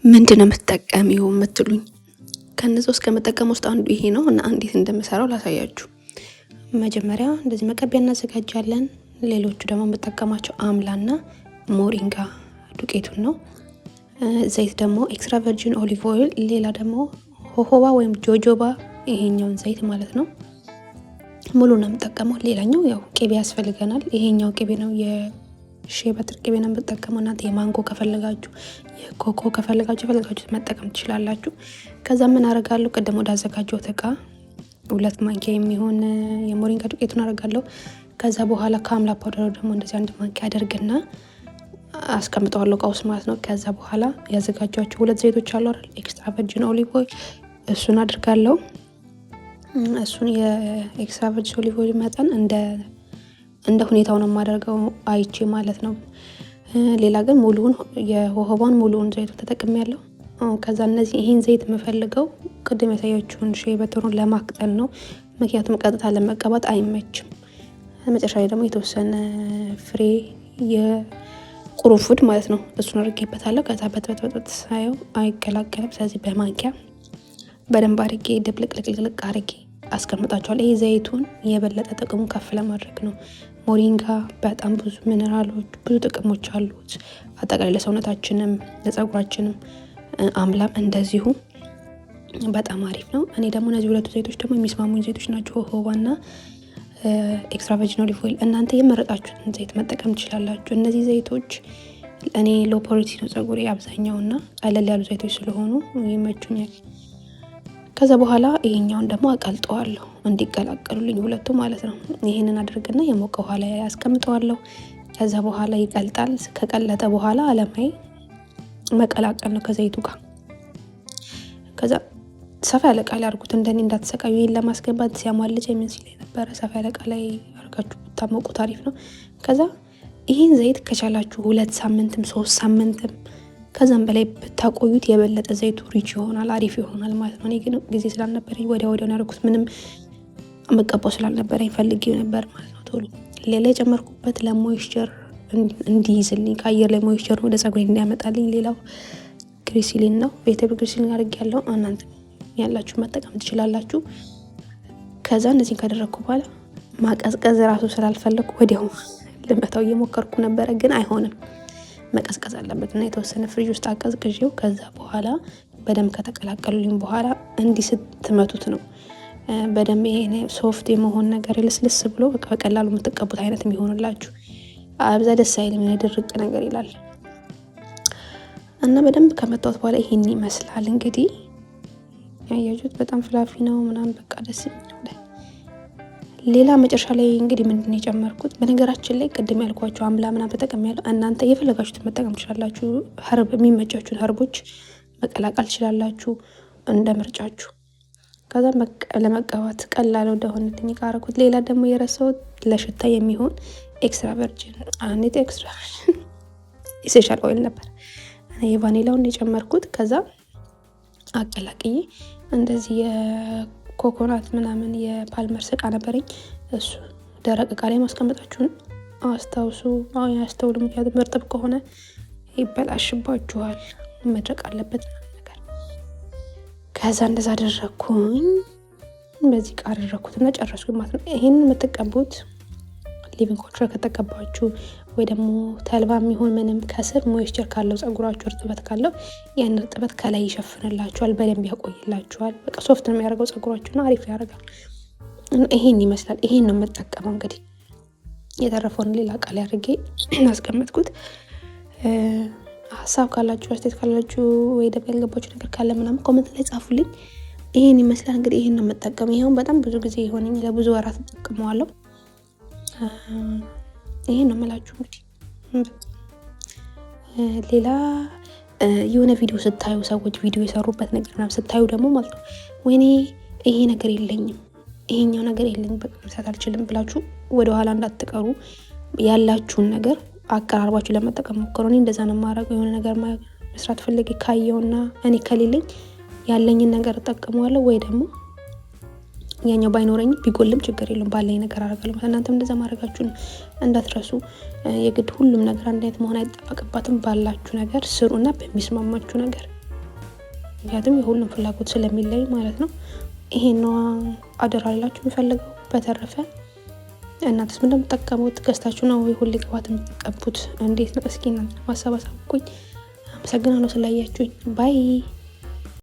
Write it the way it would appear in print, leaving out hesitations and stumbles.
ምንድነው የምትጠቀሚው የምትሉኝ? ከነዚህ ውስጥ ከምጠቀም ውስጥ አንዱ ይሄ ነው እና እንዴት እንደምሰራው ላሳያችሁ። መጀመሪያ እንደዚህ መቀቢያ እናዘጋጃለን። ሌሎቹ ደግሞ የምጠቀማቸው አምላና ሞሪንጋ ዱቄቱን ነው። ዘይት ደግሞ ኤክስትራ ቨርጂን ኦሊቭ ኦይል፣ ሌላ ደግሞ ሆሆባ ወይም ጆጆባ ይሄኛውን ዘይት ማለት ነው። ሙሉ ነው የምጠቀመው። ሌላኛው ያው ቅቤ ያስፈልገናል። ይሄኛው ቅቤ ነው የሼበትር ቅቤ ነው የምጠቀመው። እናንተ የማንጎ ከፈለጋችሁ የኮኮ ከፈለጋችሁ መጠቀም ትችላላችሁ። ከዛ ምን አደርጋለሁ? ቅድም ወደ አዘጋጀሁት እቃ 2 ማንኪያ የሚሆን የሞሪንጋ ዱቄቱን አደርጋለሁ። ከዛ በኋላ ከአምላ ፓውደሩ ደግሞ እንደዚህ 1 ማንኪያ አደርግና አስቀምጠዋለሁ እቃ ውስጥ ማለት ነው። ከዛ በኋላ ያዘጋጇቸው 2 ዘይቶች አሉ አይደል? ኤክስትራ ቨርጂን ኦሊቭ ኦይል እሱን አድርጋለሁ። እሱን የኤክስትራ ቨርጂን ኦሊቭ ኦይል መጠን እንደ ሁኔታው ነው የማደርገው አይቼ ማለት ነው። ሌላ ግን ሙሉውን የሆሆባን ሙሉውን ዘይቱን ተጠቅሜያለሁ። ከዛ ይሄን ዘይት የምፈልገው ቅድም ያሳያችሁን ሼበትሩን ለማቅጠን ነው። ምክንያቱም ቀጥታ ለመቀባት አይመችም። መጨረሻ ላይ ደግሞ የተወሰነ ፍሬ የቁርንፉድ ማለት ነው እሱን አድርጌበታለሁ። ከዛ በጥበጥ ሳየው አይቀላቀልም። ስለዚህ በማንኪያ በደንብ አድርጌ ድብልቅልቅልቅ አድርጌ አስቀምጣቸዋለሁ። ይሄ ዘይቱን የበለጠ ጥቅሙን ከፍ ለማድረግ ነው። ሞሪንጋ በጣም ብዙ ሚነራሎች፣ ብዙ ጥቅሞች አሉት። አጠቃላይ ለሰውነታችንም ለጸጉራችንም፣ አምላም እንደዚሁ በጣም አሪፍ ነው። እኔ ደግሞ እነዚህ 2 ዘይቶች ደግሞ የሚስማሙኝ ዘይቶች ናቸው፣ ሆሆባና ኤክስትራ ቨርጂን ኦሊቭ ኦይል። እናንተ የመረጣችሁትን ዘይት መጠቀም ትችላላችሁ። እነዚህ ዘይቶች እኔ ሎ ፖሊቲ ነው ጸጉሬ አብዛኛውና ቀለል ያሉ ዘይቶች ስለሆኑ ይመቹኛል። ከዛ በኋላ ይሄኛውን ደግሞ አቀልጠዋለሁ እንዲቀላቀሉልኝ ሁለቱ ማለት ነው። ይሄንን አድርግና የሞቀ ውሃ ላይ አስቀምጠዋለሁ። ከዛ በኋላ ይቀልጣል። ከቀለጠ በኋላ አለማይ መቀላቀል ነው ከዘይቱ ጋር። ከዛ ሰፋ ያለ ቃል አድርጉት፣ እንደኔ እንዳትሰቃዩ። ይሄን ለማስገባት ሲያሟልጭ የምን ሲል ነበረ። ሰፋ ያለ ቃል ላይ አድርጋችሁ ብታሞቁት አሪፍ ነው። ከዛ ይሄን ዘይት ከቻላችሁ 2 ሳምንትም 3 ሳምንትም ከዛም በላይ ብታቆዩት የበለጠ ዘይቱ ሪች ይሆናል፣ አሪፍ ይሆናል ማለት ነው። እኔ ግን ጊዜ ስላልነበረኝ ወዲያው ያደረኩት፣ ምንም መቀባው ስላልነበረኝ ፈልጌው ነበር ማለት ነው ቶሎ። ሌላ የጨመርኩበት ለሞይስቸር እንዲይዝልኝ ከአየር ላይ ሞይስቸር ወደ ጸጉሬ እንዲያመጣልኝ ሌላው ግሪሲሊን ነው። ቬጅቴብል ግሪሲሊን አድርጌያለሁ። እናንተ ያላችሁ መጠቀም ትችላላችሁ። ከዛ እነዚህን ካደረግኩ በኋላ ማቀዝቀዝ ራሱ ስላልፈለኩ ወዲያው ልመታው እየሞከርኩ ነበረ፣ ግን አይሆንም። መቀዝቀዝ አለበት እና የተወሰነ ፍሪጅ ውስጥ አቀዝቅዤው ከዛ በኋላ በደንብ ከተቀላቀሉልኝ በኋላ እንዲህ ስትመቱት ነው በደንብ ይሄ ሶፍት የመሆን ነገር ልስልስ ብሎ በቀላሉ የምትቀቡት አይነት የሚሆንላችሁ። አብዛ ደስ አይልም፣ ድርቅ ነገር ይላል እና በደንብ ከመታወት በኋላ ይሄን ይመስላል። እንግዲህ ያያችሁት በጣም ፍላፊ ነው ምናምን በቃ ደስ የሚለው። ሌላ መጨረሻ ላይ እንግዲህ ምንድን ነው የጨመርኩት? በነገራችን ላይ ቅድም ያልኳችሁ አምላ ምናምን ተጠቅሜያለሁ። እናንተ የፈለጋችሁትን መጠቀም ትችላላችሁ። ሀርብ የሚመቻችሁን ሀርቦች መቀላቀል ትችላላችሁ እንደ ምርጫችሁ። ከዛ ለመቀባት ቀላል ወደሆነልኝ ቃረኩት። ሌላ ደግሞ የረሳሁት ለሽታ የሚሆን ኤክስትራ ቨርጂን ኢሴንሻል ኦይል ነበር። የቫኒላውን የጨመርኩት። ከዛ አቀላቅዬ እንደዚህ የኮኮናት ምናምን የፓልመር እቃ ነበረኝ። እሱ ደረቅ እቃ ላይ ማስቀመጣችሁን አስታውሱ፣ ያስተውሉ። ምክንያቱም እርጥብ ከሆነ ይበላሽባችኋል፣ መድረቅ አለበት ነገር። ከዛ እንደዛ አደረግኩኝ። በዚህ እቃ አደረግኩትና ጨረስኩኝ ማለት ነው። ይሄንን የምትቀቡት ሊቪንግ ኮንትሮል ከተቀባችሁ ወይ ደግሞ ተልባ የሚሆን ምንም ከስር ሞይስቸር ካለው ጸጉራችሁ እርጥበት ካለው ያን እርጥበት ከላይ ይሸፍንላችኋል፣ በደንብ ያቆይላችኋል። በቃ ሶፍት ነው የሚያደርገው ጸጉራችሁና አሪፍ ያደርጋል። ይሄን ይመስላል። ይሄን ነው የምጠቀመው። እንግዲህ የተረፈውን ሌላ ቃል አድርጌ አስቀመጥኩት። ሀሳብ ካላችሁ አስተያየት ካላችሁ ወይ ደግሞ ያልገባችሁ ነገር ካለ ምናምን ኮሜንት ላይ ጻፉልኝ። ይሄን ይመስላል። እንግዲህ ይሄን ነው የምጠቀመው። ይሄውን በጣም ብዙ ጊዜ የሆነኝ ለብዙ ወራት ተጠቅመዋለሁ። ይሄን ነው የምላችሁ። እንግዲህ ሌላ የሆነ ቪዲዮ ስታዩ ሰዎች ቪዲዮ የሰሩበት ነገር ምናምን ስታዩ ደግሞ ማለት ነው ወይኔ ይሄ ነገር የለኝም፣ ይሄኛው ነገር የለኝም፣ በቃ መስራት አልችልም ብላችሁ ወደ ኋላ እንዳትቀሩ። ያላችሁን ነገር አቀራርባችሁ ለመጠቀም ሞክሩ። እኔ እንደዛ ነው የማደርገው። የሆነ ነገር መስራት ፈልጌ ካየውና እኔ ከሌለኝ ያለኝን ነገር እጠቀመዋለሁ ወይ ደግሞ ያኛው ባይኖረኝ ቢጎልም ችግር የለውም ባለኝ ነገር አደርጋለሁ። እናንተም እንደዛ ማድረጋችሁን እንዳትረሱ። የግድ ሁሉም ነገር አንድ አይነት መሆን አይጠበቅባትም። ባላችሁ ነገር ስሩና በሚስማማችሁ ነገር ምክንያቱም የሁሉም ፍላጎት ስለሚለይ ማለት ነው። ይሄን ነው አደራላችሁ የምፈልገው። በተረፈ እናንተስ ምን እንደምትጠቀሙት ገዝታችሁ ነው ወይ ሁሌ ቅባት የምትቀቡት? እንዴት ነው? እስኪ እናንተ ማሰባሰብኩኝ። አመሰግናለሁ ስላያችሁኝ። ባይ